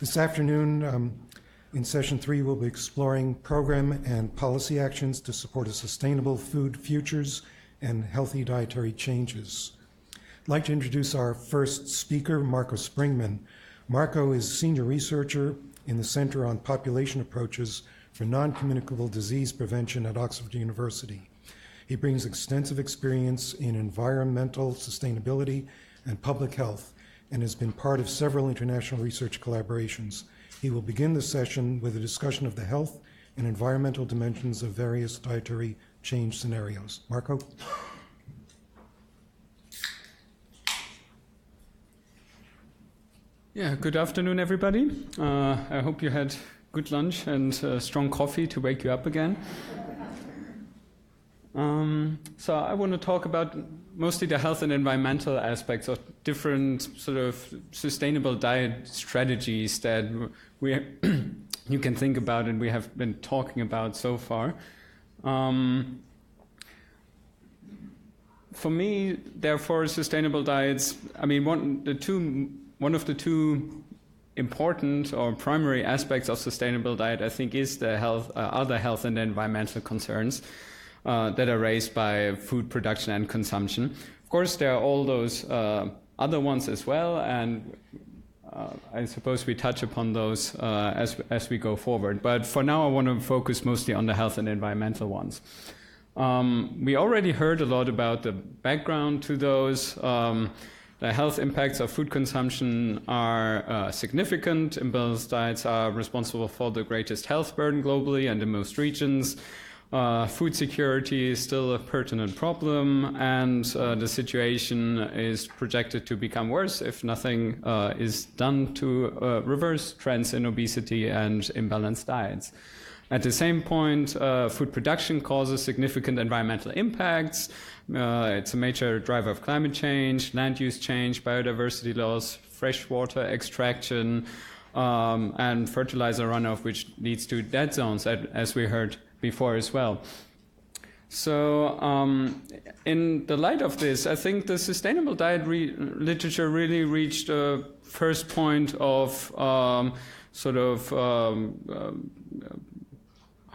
This afternoon, in session 3, we'll be exploring program and policy actions to support a sustainable food futures and healthy dietary changes. I'd like to introduce our first speaker, Marco Springmann. Marco is senior researcher in the Center on Population Approaches for Non-Communicable Disease Prevention at Oxford University. He brings extensive experience in environmental sustainability and public health and has been part of several international research collaborations. He will begin the session with a discussion of the health and environmental dimensions of various dietary change scenarios. Marco? Yeah, good afternoon, everybody. I hope you had good lunch and strong coffee to wake you up again. So I want to talk about mostly the health and environmental aspects of different sort of sustainable diet strategies that you can think about and we have been talking about so far. For me, therefore, sustainable diets, I mean, one of the two important or primary aspects of sustainable diet, I think, is the other health and environmental concerns that are raised by food production and consumption. Of course, there are all those other ones as well, and I suppose we touch upon those as we go forward. But for now, I want to focus mostly on the health and environmental ones. We already heard a lot about the background to those. The health impacts of food consumption are significant. Imbalanced diets are responsible for the greatest health burden globally and in most regions. Food security is still a pertinent problem, and the situation is projected to become worse if nothing is done to reverse trends in obesity and imbalanced diets. At the same point, food production causes significant environmental impacts. It's a major driver of climate change, land use change, biodiversity loss, freshwater extraction, and fertilizer runoff, which leads to dead zones, as we heard before as well. So in the light of this, I think the sustainable diet literature really reached a first point of how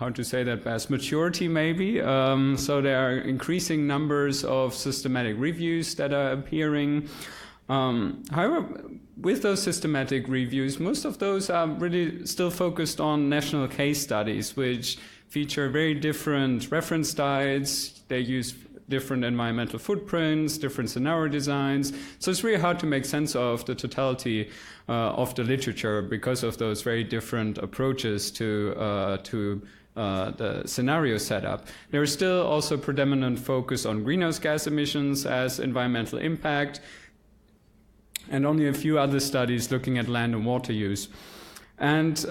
to say that best, maturity maybe. So there are increasing numbers of systematic reviews that are appearing. However, with those systematic reviews, most of those are really still focused on national case studies, which feature very different reference diets. They use different environmental footprints, different scenario designs. So it's really hard to make sense of the totality of the literature because of those very different approaches to the scenario setup. There is still also predominant focus on greenhouse gas emissions as environmental impact, and only a few other studies looking at land and water use. And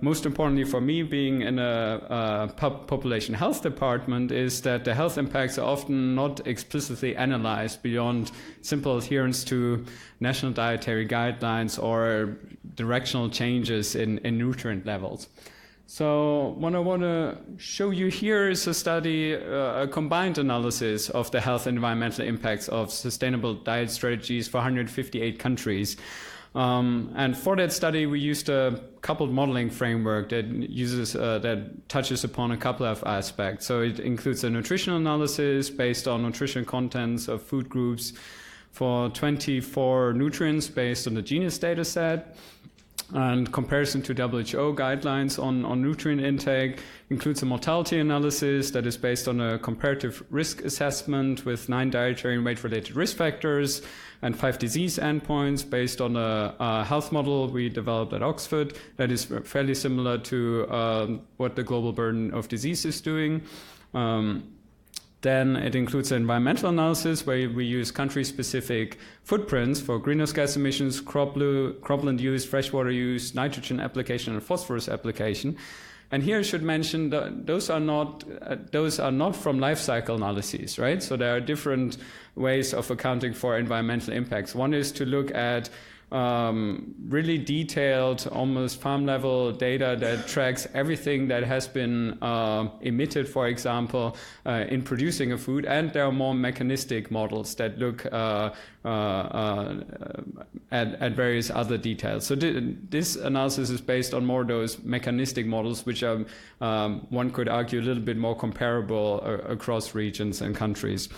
most importantly for me, being in a population health department, is that the health impacts are often not explicitly analyzed beyond simple adherence to national dietary guidelines or directional changes in nutrient levels. So what I want to show you here is a study, a combined analysis of the health and environmental impacts of sustainable diet strategies for 158 countries. And for that study, we used a coupled modeling framework that touches upon a couple of aspects. So it includes a nutritional analysis based on nutrition contents of food groups for 24 nutrients based on the genus data set. And comparison to WHO guidelines on nutrient intake includes a mortality analysis that is based on a comparative risk assessment with 9 dietary and weight-related risk factors and 5 disease endpoints based on a health model we developed at Oxford that is fairly similar to what the global burden of disease is doing. Then it includes an environmental analysis where we use country-specific footprints for greenhouse gas emissions, cropland use, freshwater use, nitrogen application, and phosphorus application. And here I should mention that those are not from life cycle analyses, right? So there are different ways of accounting for environmental impacts. One is to look at really detailed, almost farm-level data that tracks everything that has been emitted, for example, in producing a food. And there are more mechanistic models that look at various other details. So this analysis is based on more those mechanistic models, which are, one could argue, a little bit more comparable across regions and countries.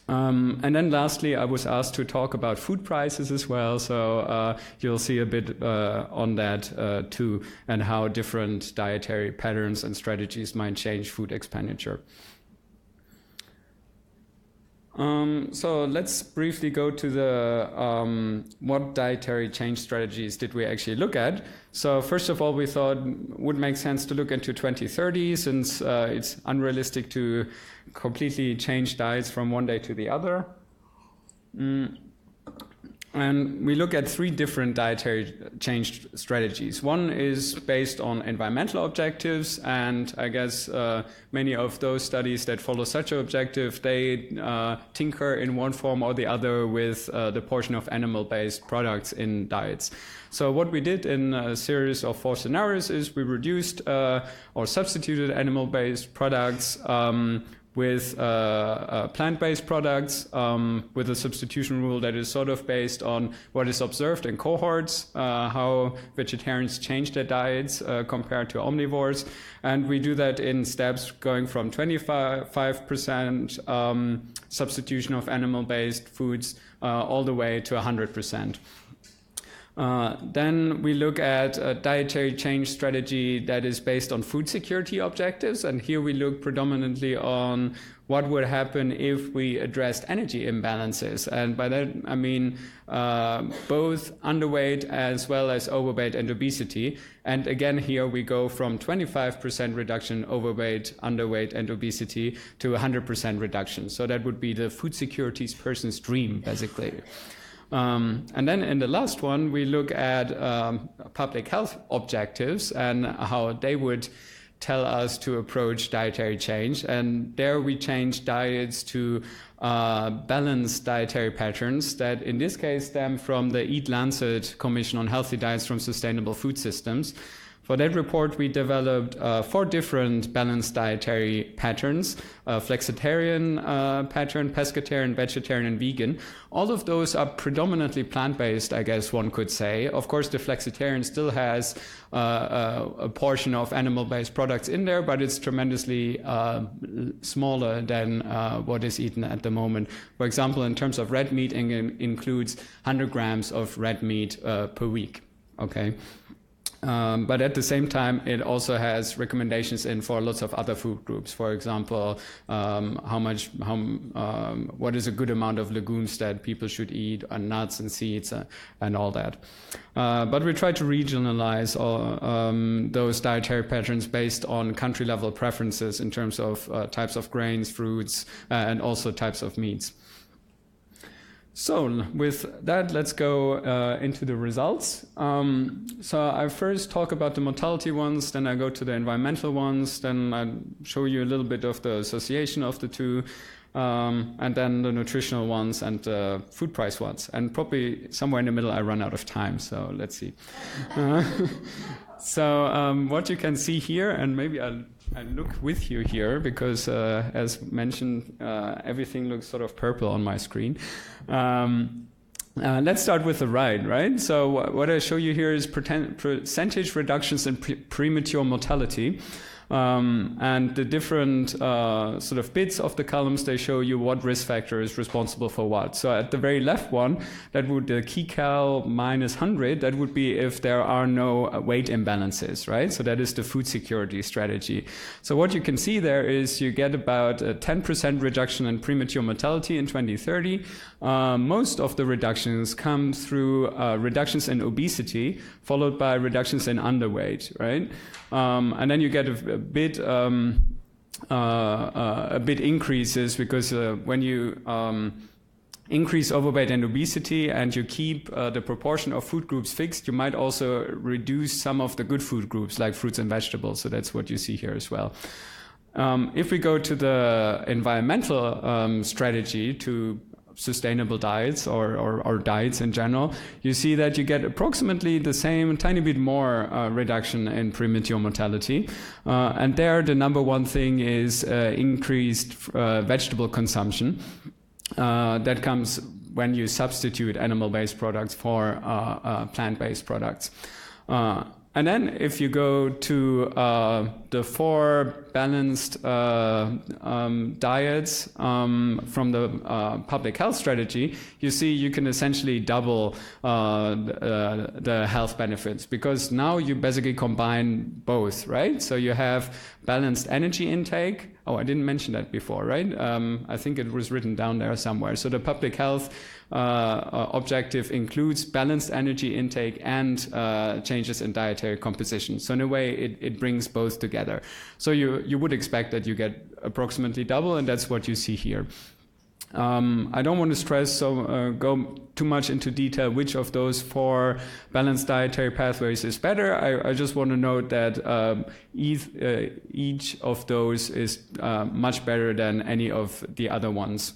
And then lastly, I was asked to talk about food prices as well. So you'll see a bit on that too, and how different dietary patterns and strategies might change food expenditure. So let's briefly go to the what dietary change strategies did we actually look at. So first of all, we thought it would make sense to look into 2030, since it's unrealistic to completely change diets from one day to the other. And we look at 3 different dietary change strategies. One is based on environmental objectives, and I guess many of those studies that follow such an objective, they tinker in one form or the other with the portion of animal-based products in diets. So what we did in a series of 4 scenarios is we reduced or substituted animal-based products with plant-based products, with a substitution rule that is sort of based on what is observed in cohorts, how vegetarians change their diets compared to omnivores. And we do that in steps going from 25% substitution of animal-based foods all the way to 100%. Then we look at a dietary change strategy that is based on food security objectives, and here we look predominantly on what would happen if we addressed energy imbalances. And by that I mean both underweight as well as overweight and obesity. And again, here we go from 25% reduction overweight, underweight and obesity to 100% reduction. So that would be the food security person's dream, basically. And then in the last one, we look at public health objectives and how they would tell us to approach dietary change. And there we change diets to balanced dietary patterns that in this case stem from the Eat Lancet Commission on Healthy Diets from Sustainable Food Systems. For that report, we developed 4 different balanced dietary patterns: flexitarian pattern, pescatarian, vegetarian, and vegan. All of those are predominantly plant-based, I guess one could say. Of course, the flexitarian still has a portion of animal-based products in there, but it's tremendously smaller than what is eaten at the moment. For example, in terms of red meat, it includes 100 grams of red meat per week. Okay. But at the same time, it also has recommendations in for lots of other food groups. For example, what is a good amount of legumes that people should eat, and nuts and seeds and all that. But we try to regionalize those dietary patterns based on country-level preferences in terms of types of grains, fruits, and also types of meats. So with that, let's go into the results. So I first talk about the mortality ones, then I go to the environmental ones, then I show you a little bit of the association of the two, and then the nutritional ones and the food price ones. And probably somewhere in the middle I run out of time, so let's see. So what you can see here, and maybe I look with you here because, as mentioned, everything looks sort of purple on my screen. Let's start with the right? So what I show you here is percentage reductions in premature mortality. And the different sort of bits of the columns, they show you what risk factor is responsible for what. So at the very left one, that would the kcal minus 100, that would be if there are no weight imbalances, right? So that is the food security strategy. So what you can see there is you get about a 10% reduction in premature mortality in 2030. Most of the reductions come through reductions in obesity, followed by reductions in underweight, right? And then you get a bit increases because when you increase overweight and obesity and you keep the proportion of food groups fixed, you might also reduce some of the good food groups like fruits and vegetables. So that's what you see here as well. If we go to the environmental strategy to sustainable diets or diets in general, you see that you get approximately the same, tiny bit more reduction in premature mortality. And there, the number one thing is increased vegetable consumption. That comes when you substitute animal-based products for plant-based products. And then if you go to the 4 balanced diets from the public health strategy, you see you can essentially double the health benefits, because now you basically combine both, right? So you have balanced energy intake. Oh, I didn't mention that before, right? I think it was written down there somewhere. So the public health objective includes balanced energy intake and changes in dietary composition. So in a way, it brings both together. So you would expect that you get approximately double, and that's what you see here. I don't want to stress, go too much into detail which of those 4 balanced dietary pathways is better. I just want to note that each of those is much better than any of the other ones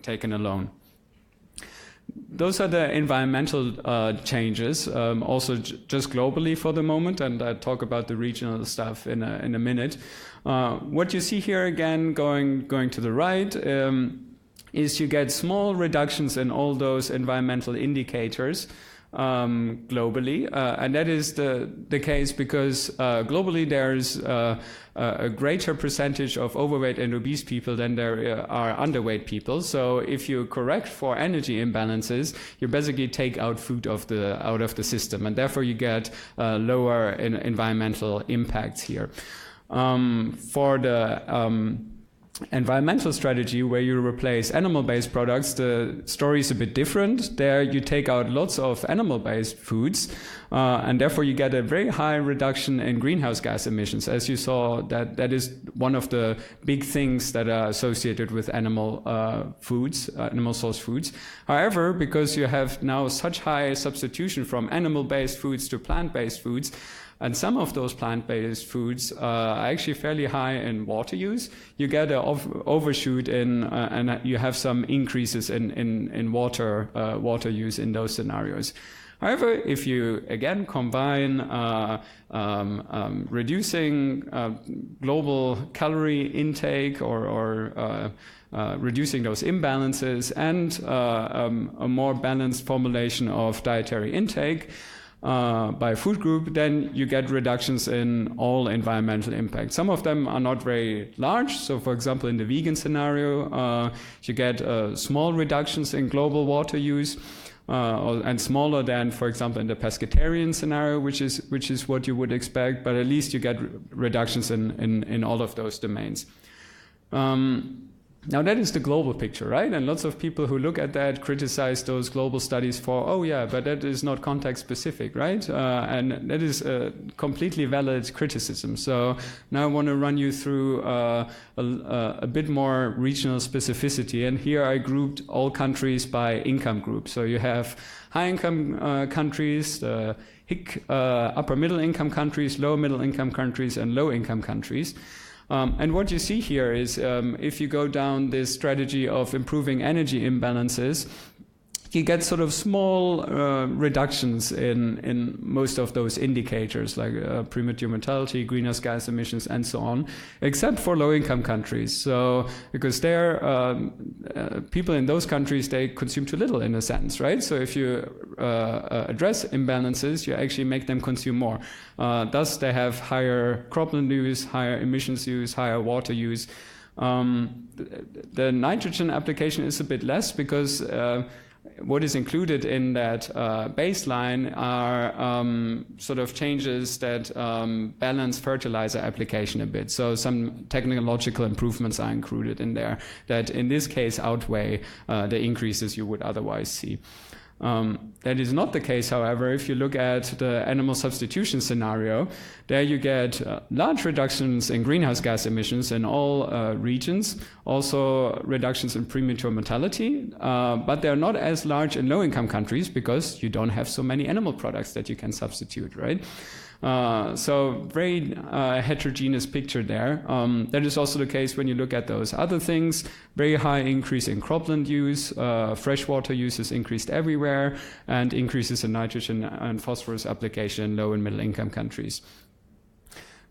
taken alone. Those are the environmental changes, also just globally for the moment, and I'll talk about the regional stuff in a minute. What you see here again, going to the right, is you get small reductions in all those environmental indicators globally, and that is the case because globally there's a greater percentage of overweight and obese people than there are underweight people. So if you correct for energy imbalances, you basically take out food out of the system, and therefore you get lower environmental impacts here. For the environmental strategy, where you replace animal-based products, the story is a bit different. There you take out lots of animal-based foods, and therefore you get a very high reduction in greenhouse gas emissions. As you saw, that is one of the big things that are associated with animal foods, animal-sourced foods. However, because you have now such high substitution from animal-based foods to plant-based foods, and some of those plant-based foods are actually fairly high in water use, you get an overshoot and you have some increases in water use in those scenarios. However, if you again combine reducing global calorie intake or reducing those imbalances and a more balanced formulation of dietary intake, by food group, then you get reductions in all environmental impacts. Some of them are not very large. So, for example, in the vegan scenario, you get small reductions in global water use, and smaller than, for example, in the pescatarian scenario, which is what you would expect. But at least you get reductions in all of those domains. Now that is the global picture, right? And lots of people who look at that criticize those global studies for, oh yeah, but that is not context specific, right? And that is a completely valid criticism. So now I want to run you through a bit more regional specificity. And here I grouped all countries by income group. So you have high income countries, the HIC, upper middle income countries, lower middle income countries, and low income countries. And what you see here is if you go down this strategy of improving energy imbalances, you get sort of small reductions in most of those indicators, like premature mortality, greenhouse gas emissions, and so on, except for low-income countries. So, because people in those countries, they consume too little in a sense, right? So if you address imbalances, you actually make them consume more. Thus, they have higher cropland use, higher emissions use, higher water use. The nitrogen application is a bit less because what is included in that baseline are sort of changes that balance fertilizer application a bit. So some technological improvements are included in there that in this case outweigh the increases you would otherwise see. That is not the case, however, if you look at the animal substitution scenario. There you get large reductions in greenhouse gas emissions in all regions, also reductions in premature mortality, but they're not as large in low-income countries because you don't have so many animal products that you can substitute, right? So very heterogeneous picture there. That is also the case when you look at those other things. Very high increase in cropland use, freshwater use is increased everywhere, and increases in nitrogen and phosphorus application in low and middle income countries.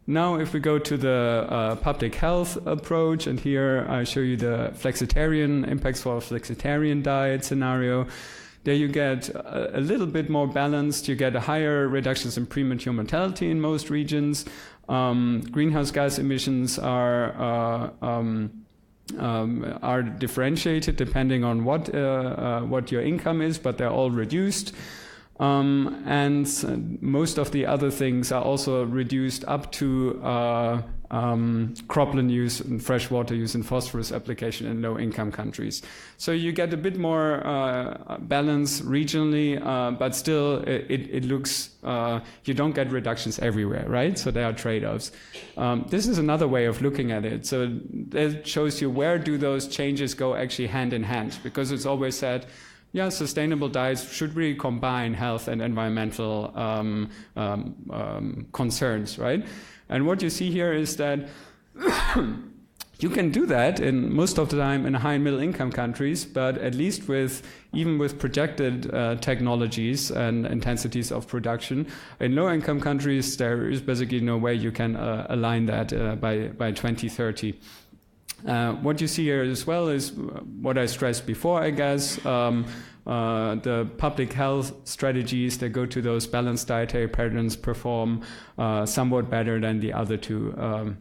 Now, if we go to the public health approach, and here I show you the flexitarian impacts for a flexitarian diet scenario. There you get a little bit more balanced. You get a higher reductions in premature mortality in most regions. Greenhouse gas emissions are differentiated depending on what your income is, but they're all reduced. And most of the other things are also reduced up to cropland use and freshwater use and phosphorus application in low-income countries. So you get a bit more balance regionally, but still it looks, you don't get reductions everywhere, right? So there are trade-offs. This is another way of looking at it. So that shows you where do those changes go actually hand in hand, because it's always said, yeah, sustainable diets should really combine health and environmental concerns, right? And what you see here is that you can do that in most of the time in high and middle income countries, but at least even with projected technologies and intensities of production, in low income countries, there is basically no way you can align that by 2030. What you see here as well is what I stressed before, I guess. The public health strategies that go to those balanced dietary patterns perform somewhat better than the other two.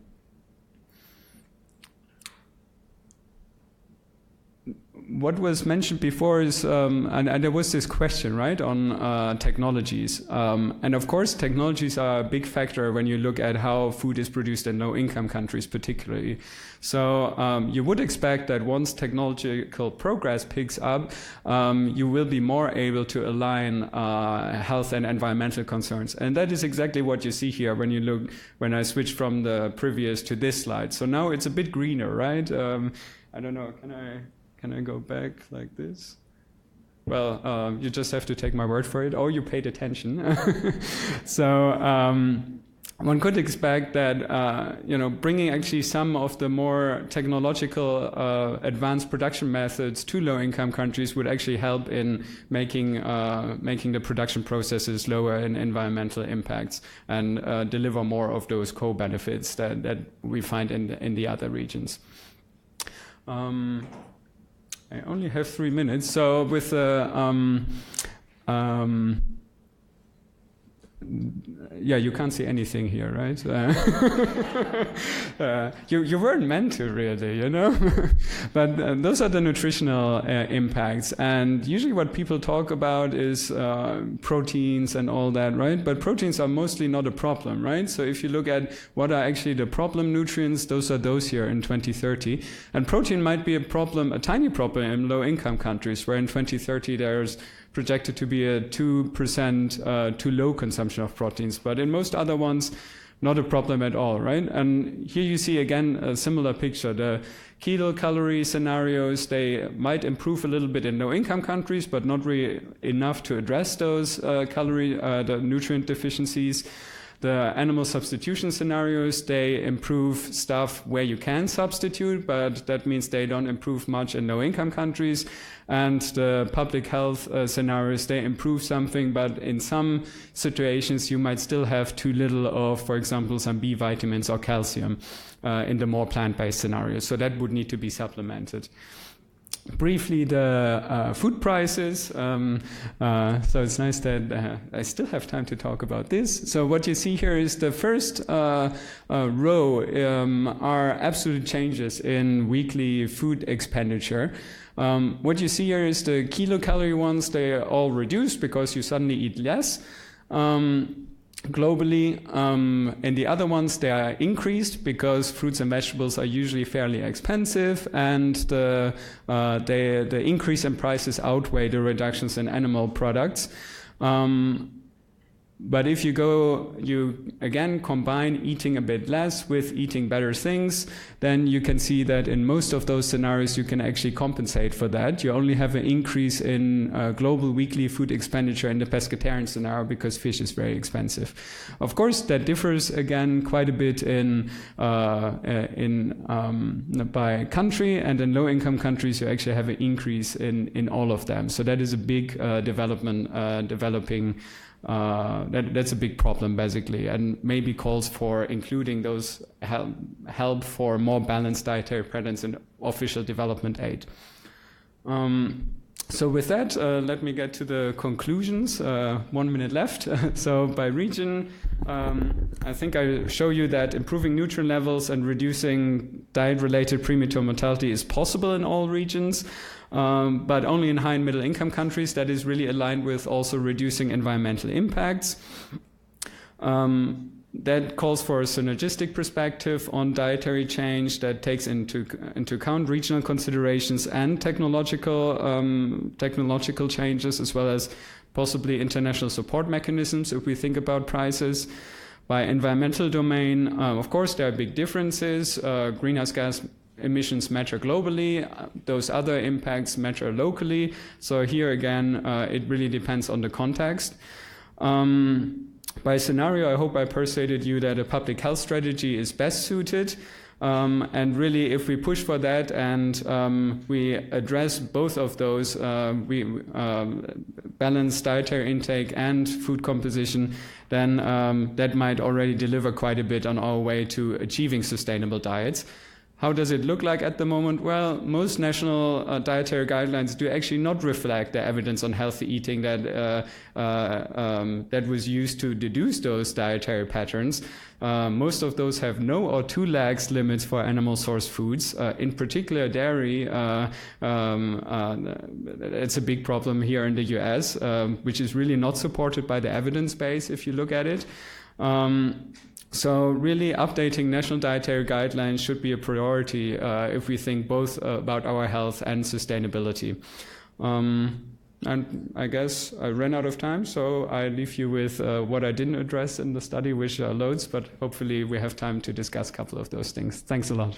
What was mentioned before is, and there was this question, right, on technologies. And of course, technologies are a big factor when you look at how food is produced in low-income countries particularly. So you would expect that once technological progress picks up, you will be more able to align health and environmental concerns. And that is exactly what you see here when I switch from the previous to this slide. So now it's a bit greener, right? I don't know, Can I go back like this? Well, you just have to take my word for it, or you paid attention. So one could expect that bringing actually some of the more technological advanced production methods to low-income countries would actually help in making the production processes lower in environmental impacts and deliver more of those co-benefits that we find in the other regions. I only have 3 minutes, so with yeah, you can't see anything here, right? You weren't meant to, really, But those are the nutritional impacts, and usually what people talk about is proteins and all that, right? But proteins are mostly not a problem, right? So if you look at what are actually the problem nutrients, those are those here in 2030. And protein might be a tiny problem in low-income countries, where in 2030 there's projected to be a 2% too low consumption of proteins, but in most other ones, not a problem at all, right? And here you see again a similar picture. The kilocalorie scenarios, they might improve a little bit in low-income countries, but not really enough to address those the nutrient deficiencies. The animal substitution scenarios, they improve stuff where you can substitute, but that means they don't improve much in low-income countries. And the public health scenarios, they improve something, but in some situations you might still have too little of, for example, some B vitamins or calcium in the more plant-based scenarios. So that would need to be supplemented. Briefly, the food prices. So it's nice that I still have time to talk about this. So what you see here is the first row are absolute changes in weekly food expenditure. What you see here is the kilocalorie ones. They are all reduced because you suddenly eat less. Globally, and the other ones, they are increased because fruits and vegetables are usually fairly expensive, and the increase in prices outweigh the reductions in animal products. But if you again combine eating a bit less with eating better things, then you can see that in most of those scenarios you can actually compensate for that. You only have an increase in global weekly food expenditure in the pescatarian scenario because fish is very expensive. Of course, that differs again quite a bit by country, and in low-income countries you actually have an increase in all of them. So that is a big developing. That's a big problem basically, and maybe calls for including those help for more balanced dietary patterns in official development aid. So with that, let me get to the conclusions. 1 minute left. So by region, I think I show you that improving nutrient levels and reducing diet-related premature mortality is possible in all regions. But only in high and middle income countries. That is really aligned with also reducing environmental impacts. That calls for a synergistic perspective on dietary change that takes into account regional considerations and technological changes, as well as possibly international support mechanisms if we think about prices. By environmental domain, of course, there are big differences. Greenhouse gas emissions matter globally, those other impacts matter locally. So here again, it really depends on the context. By scenario, I hope I persuaded you that a public health strategy is best suited. And really, if we push for that and we address both of those, we balance dietary intake and food composition, then that might already deliver quite a bit on our way to achieving sustainable diets. How does it look like at the moment? Well, most national dietary guidelines do actually not reflect the evidence on healthy eating that was used to deduce those dietary patterns. Most of those have no or 2 lags limits for animal source foods. In particular, dairy. It's a big problem here in the US, which is really not supported by the evidence base if you look at it. So really updating national dietary guidelines should be a priority if we think both about our health and sustainability. And I guess I ran out of time, so I leave you with what I didn't address in the study, which are loads, but hopefully we have time to discuss a couple of those things. Thanks a lot.